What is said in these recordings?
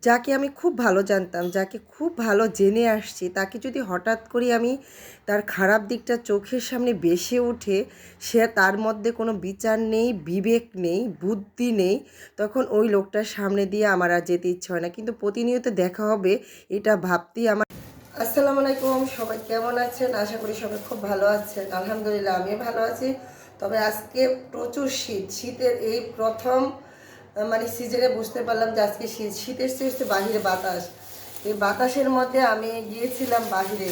যাকে আমি খুব ভালো জানতাম, যাকে খুব ভালো জেনে আসছি, তাকে যদি হঠাৎ করে আমি তার খারাপ দিকটা চোখের সামনে ভেসে ওঠে, সে তার মধ্যে কোনো বিচার নেই, বিবেক নেই, বুদ্ধি নেই, তখন ওই লোকটার সামনে দিয়ে আমার আর যেতে ইচ্ছে হয় না। কিন্তু প্রতিনিয়ত দেখা হবে এটা ভাবতেই আমার। আসসালামু আলাইকুম, সবাই কেমন আছেন? আশা করি সবাই খুব ভালো আছেন। আলহামদুলিল্লাহ আমিও ভালো আছি। তবে আজকে প্রচুর শীত, শীতের এই প্রথম মানে সিজনে বুঝতে পারলাম যে আজকে শীত, শীতের চেয়ে বাহিরে বাতাস। এই বাতাসের মধ্যে আমি গিয়েছিলাম বাহিরে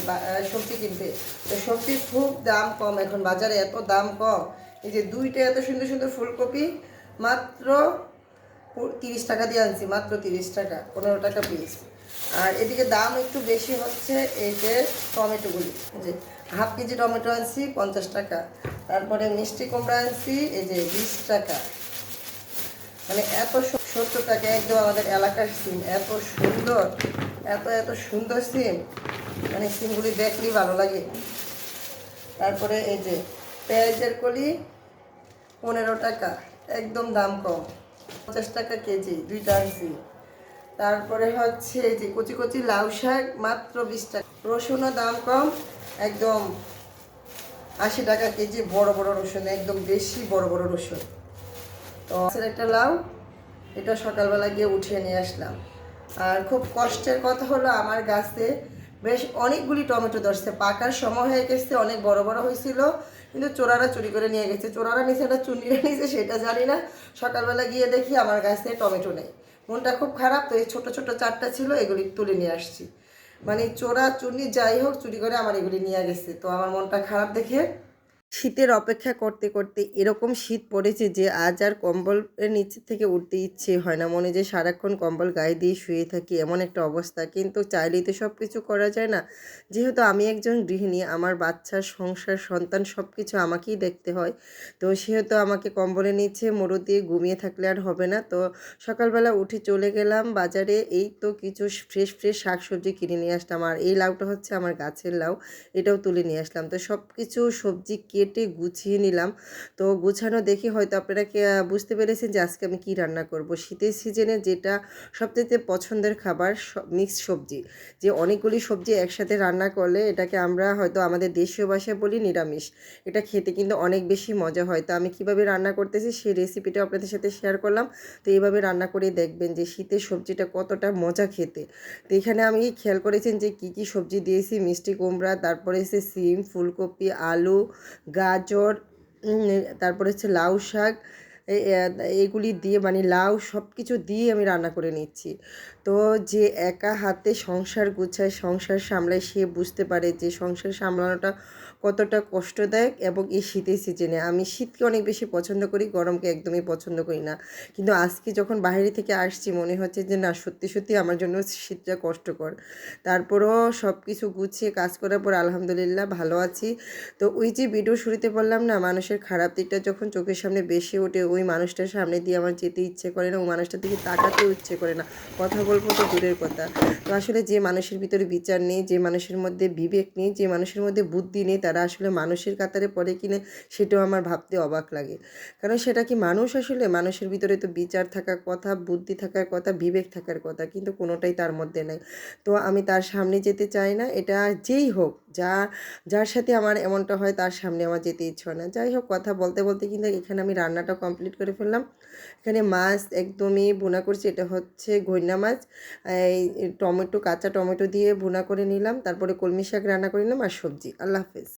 সবজি কিনতে। তো সবজির খুব দাম কম, এখন বাজারে এত দাম কম। এই যে দুইটা এত সুন্দর সুন্দর ফুলকপি মাত্র 30 টাকা দিয়ে আনছি, মাত্র 30 টাকা, 15 টাকা পিস। আর এদিকে দাম একটু বেশি হচ্ছে এই যে টমেটোগুলি, যে হাফ কেজি টমেটো আনছি 50 টাকা। তারপরে মিষ্টি কুমড়া আনছি এই যে 20 টাকা। মানে এত 70 টাকা, একদম আমাদের এলাকার সিম, এত সুন্দর, এত এত সুন্দর সিম, মানে সিমগুলি দেখলেই ভালো লাগে। তারপরে এই যে পেঁয়াজের কলি 15 টাকা, একদম দাম কম, 50 টাকা কেজি, দুইটা আনছি। তারপরে হচ্ছে এই যে কচি কচি লাউ শাক মাত্র 20 টাকা। রসুনও দাম কম, একদম 80 টাকা কেজি, বড় বড় রসুন, একদম বেশি বড় বড় রসুন। তো একটা লাউ, এটা সকালবেলা গিয়ে উঠিয়ে নিয়ে আসলাম। আর খুব কষ্টের কথা হলো আমার গাছে বেশ অনেকগুলি টমেটো ধরছে, পাকার সময় হয়ে গেছে, অনেক বড় বড় হয়েছিল, কিন্তু চোরারা চুরি করে নিয়ে গেছে। চোরারা নিচে না চুনিরা নিচে সেটা জানি না। সকালবেলা গিয়ে দেখি আমার গাছে টমেটো নেই, মনটা খুব খারাপ। তো এই ছোটো ছোটো 4টা ছিল, এগুলি তুলে নিয়ে আসছি। মানে চোরা চুনি যাই হোক চুরি করে আমার এগুলি নিয়ে গেছে, তো আমার মনটা খারাপ দেখে শীতের অপেক্ষা করতে করতে এরকম শীত পড়েছে যে আজ আর কম্বলের নিচে থেকে উঠতে ইচ্ছে হয় না, মনে যে সারাক্ষণ কম্বল গায়ে দিয়ে শুয়ে থাকি, এমন একটা অবস্থা। কিন্তু চাইলেই তো সব কিছু করা যায় না। যেহেতু আমি একজন গৃহিণী, আমার বাচ্চা, সংসার, সন্তান সব কিছু আমাকেই দেখতে হয়। তো সেহেতু আমাকে কম্বলের নিচে মুড়ো দিয়ে ঘুমিয়ে থাকলে আর হবে না। তো সকালবেলা উঠে চলে গেলাম বাজারে, এই তো কিছু ফ্রেশ ফ্রেশ শাকসবজি কিনে নিয়ে আসলাম। আর এই লাউটা হচ্ছে আমার গাছের লাউ, এটাও তুলে নিয়ে আসলাম। তো সব কিছু সবজি কেটে গুছিয়ে নিলাম। তো গুছানো দেখে হয়তো আপনারা বুঝতে পেরেছেন যে আজকে আমি কি রান্না করব। শীতের সিজনে যেটা সবচেয়ে পছন্দের খাবার, মিক্সড সবজি, যে অনেকগুলি সবজি একসাথে রান্না করলে এটাকে আমরা হয়তো আমাদের দেশীয় ভাষায় বলি নিরামিষ। এটা খেতে কিন্তু অনেক বেশি মজা হয়। তো আমি কীভাবে রান্না করতেছি সেই রেসিপিটা আপনাদের সাথে শেয়ার করলাম। তো এইভাবে রান্না করে দেখবেন যে শীতের সবজিটা কতটা মজা খেতে। তো এখানে আমি খেয়াল করেছেন যে কি কি সবজি দিয়েছি, মিষ্টি কুমড়া, তারপরে হচ্ছে সিম, ফুলকপি, আলু, গাজর, তারপরে হচ্ছে লাউ শাক, এইগুলি দিয়ে মানে লাউ সব কিছু দিয়ে আমি রান্না করে নিচ্ছি। তো যে একা হাতে সংসার গুছায়, সংসার সামলায়, সে বুঝতে পারে যে সংসার সামলানোটা কতটা কষ্টদায়ক। এবং এই শীতের সিজনে আমি শীতকে অনেক বেশি পছন্দ করি, গরমকে একদমই পছন্দ করি না। কিন্তু আজকে যখন বাইরে থেকে আসছি মনে হচ্ছে যে না, সত্যি সত্যি আমার জন্য শীতটা কষ্টকর। তারপরও সব কিছু গুছিয়ে কাজ করার পর আলহামদুলিল্লাহ ভালো আছি। তো ওই যে ভিডিও শুরুতে বললাম না, মানুষের খারাপ দিকটা যখন চোখের সামনে বেশি ওঠে, ওই মানুষটার সামনে দিয়ে আমার যেতে ইচ্ছে করে না, ওই মানুষটার দিকে তাকাতেও ইচ্ছে করে না, কথা বলবো তো দূরের কথা। তো আসলে যে মানুষের ভিতরে বিচার নেই, যে মানুষের মধ্যে বিবেক নেই, যে মানুষের মধ্যে বুদ্ধি নেই, তারা আসলে মানুষের কাতারে পড়ে কিনা সেটাও আমার ভাবতে অবাক লাগে। কারণ সেটা কি মানুষ? আসলে মানুষের ভিতরে তো বিচার থাকার কথা, বুদ্ধি থাকার কথা, বিবেক থাকার কথা, কিন্তু কোনোটাই তার মধ্যে নেই। তো আমি তার সামনে যেতে চাই না। এটা যেই হোক, যার সাথে আমার এমনটা হয় তার সামনে আমার যেতে ইচ্ছে হয় না। যাই হোক, কথা বলতে বলতে কিন্তু এখানে আমি রান্নাটা কমপ্লিট করে ফেললাম। এখানে মাছ একদমই ভুনা করছি, এটা হচ্ছে গইনা মাছ। এই টমেটো, কাঁচা টমেটো দিয়ে ভুনা করে নিলাম, তারপরে কলমি শাক রান্না করে নিলাম, আর সবজি। আল্লাহ হাফেজ।